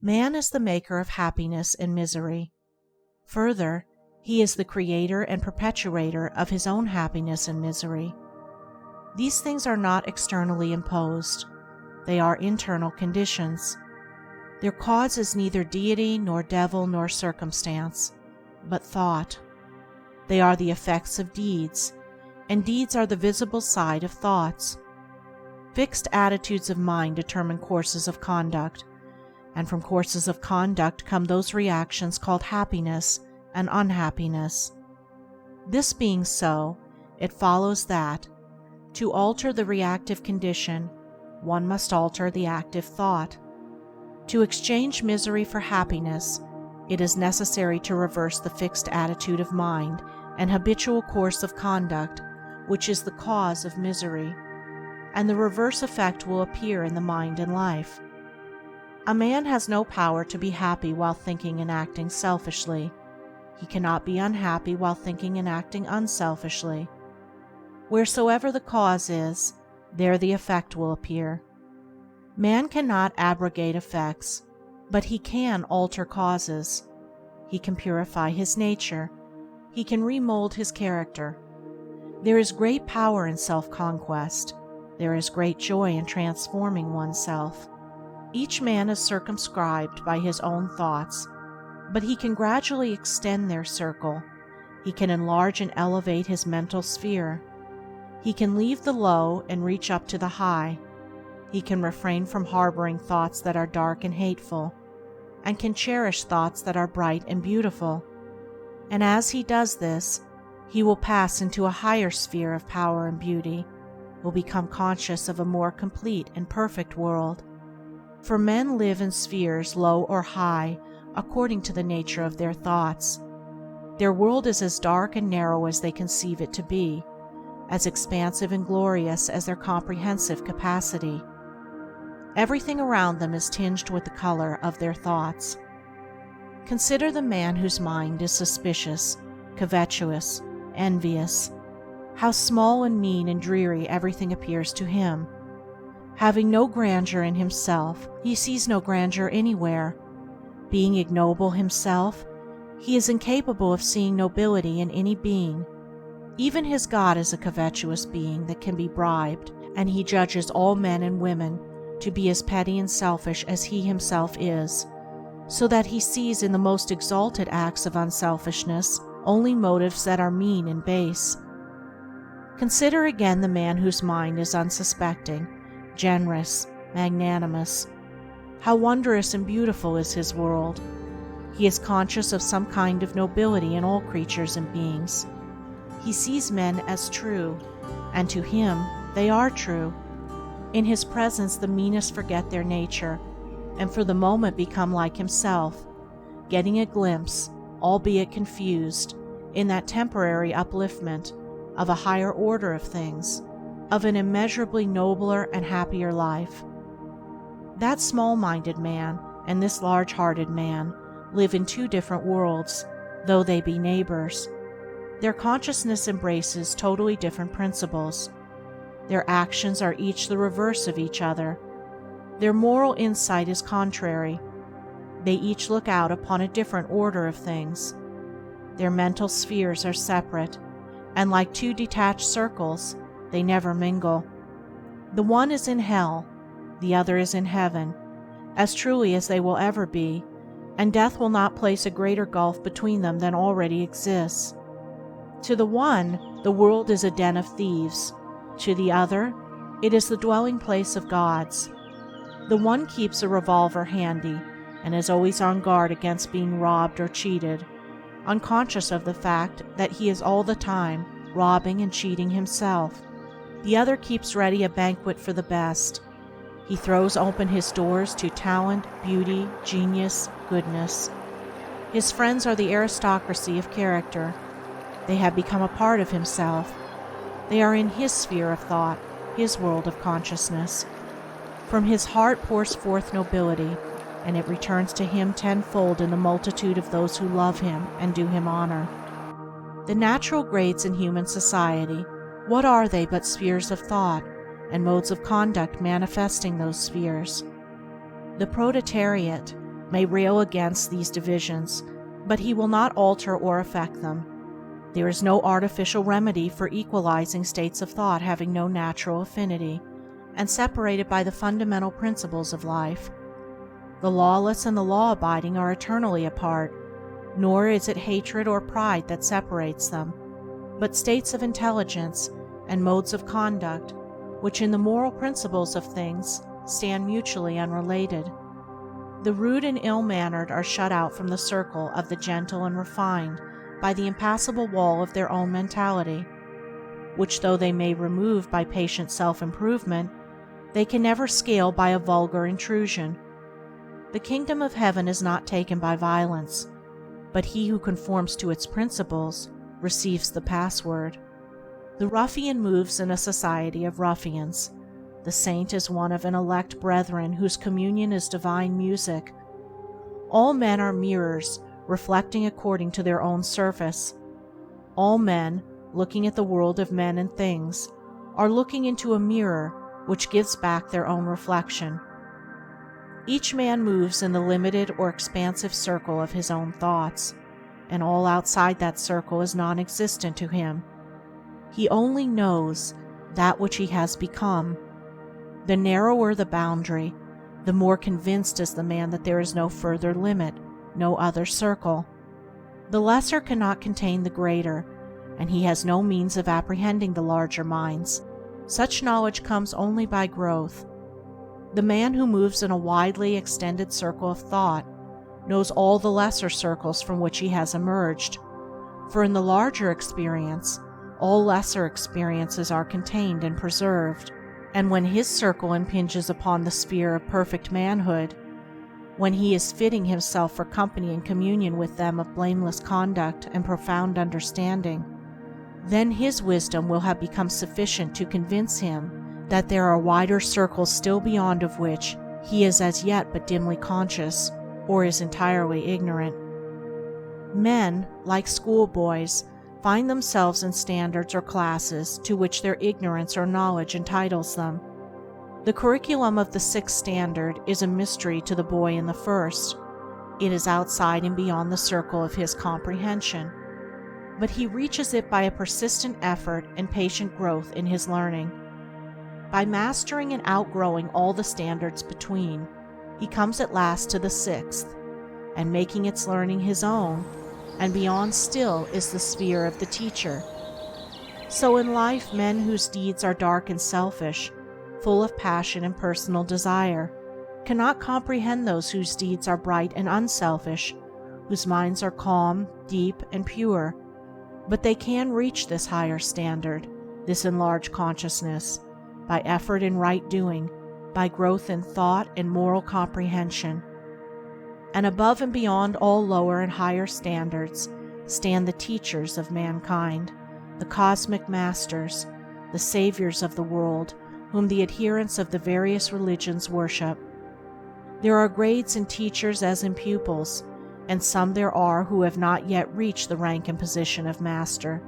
Man is the maker of happiness and misery. Further, he is the creator and perpetuator of his own happiness and misery. These things are not externally imposed. They are internal conditions. Their cause is neither deity nor devil nor circumstance, but thought. They are the effects of deeds, and deeds are the visible side of thoughts. Fixed attitudes of mind determine courses of conduct, and from courses of conduct come those reactions called happiness and unhappiness. This being so, it follows that, to alter the reactive condition, one must alter the active thought. To exchange misery for happiness, it is necessary to reverse the fixed attitude of mind and habitual course of conduct which is the cause of misery, and the reverse effect will appear in the mind and life. A man has no power to be happy while thinking and acting selfishly. He cannot be unhappy while thinking and acting unselfishly. Wheresoever the cause is, there the effect will appear. Man cannot abrogate effects, but he can alter causes. He can purify his nature. He can remold his character. There is great power in self-conquest. There is great joy in transforming oneself. Each man is circumscribed by his own thoughts, but he can gradually extend their circle. He can enlarge and elevate his mental sphere. He can leave the low and reach up to the high. He can refrain from harboring thoughts that are dark and hateful, and can cherish thoughts that are bright and beautiful. And as he does this, he will pass into a higher sphere of power and beauty, will become conscious of a more complete and perfect world. For men live in spheres low or high according to the nature of their thoughts. Their world is as dark and narrow as they conceive it to be, as expansive and glorious as their comprehensive capacity. Everything around them is tinged with the color of their thoughts. Consider the man whose mind is suspicious, covetous, envious. How small and mean and dreary everything appears to him. Having no grandeur in himself, he sees no grandeur anywhere. Being ignoble himself, he is incapable of seeing nobility in any being. Even his God is a covetous being that can be bribed, and he judges all men and women to be as petty and selfish as he himself is, so that he sees in the most exalted acts of unselfishness only motives that are mean and base. Consider again the man whose mind is unsuspecting, generous, magnanimous. How wondrous and beautiful is his world! He is conscious of some kind of nobility in all creatures and beings. He sees men as true, and to him they are true. In his presence the meanest forget their nature, and for the moment become like himself, getting a glimpse, albeit confused, in that temporary upliftment, of a higher order of things, of an immeasurably nobler and happier life. That small-minded man and this large-hearted man live in two different worlds, though they be neighbors. Their consciousness embraces totally different principles. Their actions are each the reverse of each other. Their moral insight is contrary. They each look out upon a different order of things. Their mental spheres are separate, and like two detached circles, they never mingle. The one is in hell, the other is in heaven, as truly as they will ever be, and death will not place a greater gulf between them than already exists. To the one, the world is a den of thieves. To the other, it is the dwelling place of gods. The one keeps a revolver handy, and is always on guard against being robbed or cheated, unconscious of the fact that he is all the time robbing and cheating himself. The other keeps ready a banquet for the best. He throws open his doors to talent, beauty, genius, goodness. His friends are the aristocracy of character. They have become a part of himself. They are in his sphere of thought, his world of consciousness. From his heart pours forth nobility, and it returns to him tenfold in the multitude of those who love him and do him honor. The natural grades in human society, what are they but spheres of thought, and modes of conduct manifesting those spheres? The proletariat, may rail against these divisions, but he will not alter or affect them. There is no artificial remedy for equalizing states of thought having no natural affinity, and separated by the fundamental principles of life. The lawless and the law-abiding are eternally apart, nor is it hatred or pride that separates them, but states of intelligence and modes of conduct which in the moral principles of things stand mutually unrelated. The rude and ill-mannered are shut out from the circle of the gentle and refined by the impassable wall of their own mentality, which though they may remove by patient self-improvement, they can never scale by a vulgar intrusion. The kingdom of heaven is not taken by violence, but he who conforms to its principles receives the password. The ruffian moves in a society of ruffians. The saint is one of an elect brethren whose communion is divine music. All men are mirrors, reflecting according to their own surface. All men, looking at the world of men and things, are looking into a mirror which gives back their own reflection. Each man moves in the limited or expansive circle of his own thoughts, and all outside that circle is non-existent to him. He only knows that which he has become. The narrower the boundary, the more convinced is the man that there is no further limit, no other circle. The lesser cannot contain the greater, and he has no means of apprehending the larger minds. Such knowledge comes only by growth. The man who moves in a widely extended circle of thought knows all the lesser circles from which he has emerged, for in the larger experience, all lesser experiences are contained and preserved, and when his circle impinges upon the sphere of perfect manhood, when he is fitting himself for company and communion with them of blameless conduct and profound understanding, then his wisdom will have become sufficient to convince him that there are wider circles still beyond of which he is as yet but dimly conscious, or is entirely ignorant. Men, like schoolboys, find themselves in standards or classes to which their ignorance or knowledge entitles them. The curriculum of the sixth standard is a mystery to the boy in the first. It is outside and beyond the circle of his comprehension, but he reaches it by a persistent effort and patient growth in his learning. By mastering and outgrowing all the standards between, he comes at last to the sixth, and making its learning his own, and beyond still is the sphere of the teacher. So in life, men whose deeds are dark and selfish, full of passion and personal desire, cannot comprehend those whose deeds are bright and unselfish, whose minds are calm, deep, and pure. But they can reach this higher standard, this enlarged consciousness, by effort in right doing, by growth in thought and moral comprehension. And above and beyond all lower and higher standards stand the teachers of mankind, the cosmic masters, the saviors of the world, whom the adherents of the various religions worship. There are grades in teachers as in pupils, and some there are who have not yet reached the rank and position of master,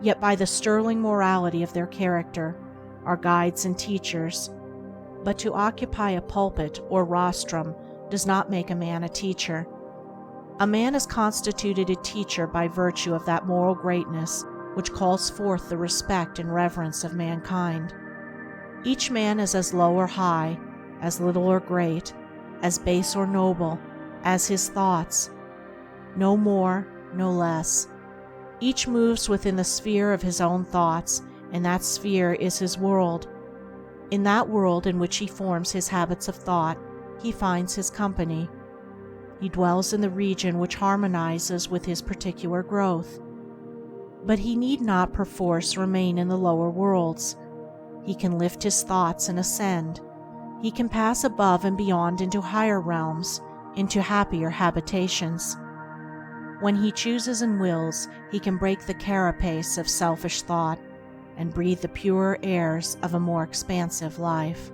yet by the sterling morality of their character are guides and teachers. But to occupy a pulpit or rostrum does not make a man a teacher. A man is constituted a teacher by virtue of that moral greatness which calls forth the respect and reverence of mankind. Each man is as low or high, as little or great, as base or noble, as his thoughts. No more, no less. Each moves within the sphere of his own thoughts, and that sphere is his world. In that world in which he forms his habits of thought, he finds his company. He dwells in the region which harmonizes with his particular growth. But he need not perforce remain in the lower worlds. He can lift his thoughts and ascend. He can pass above and beyond into higher realms, into happier habitations. When he chooses and wills, he can break the carapace of selfish thought and breathe the purer airs of a more expansive life.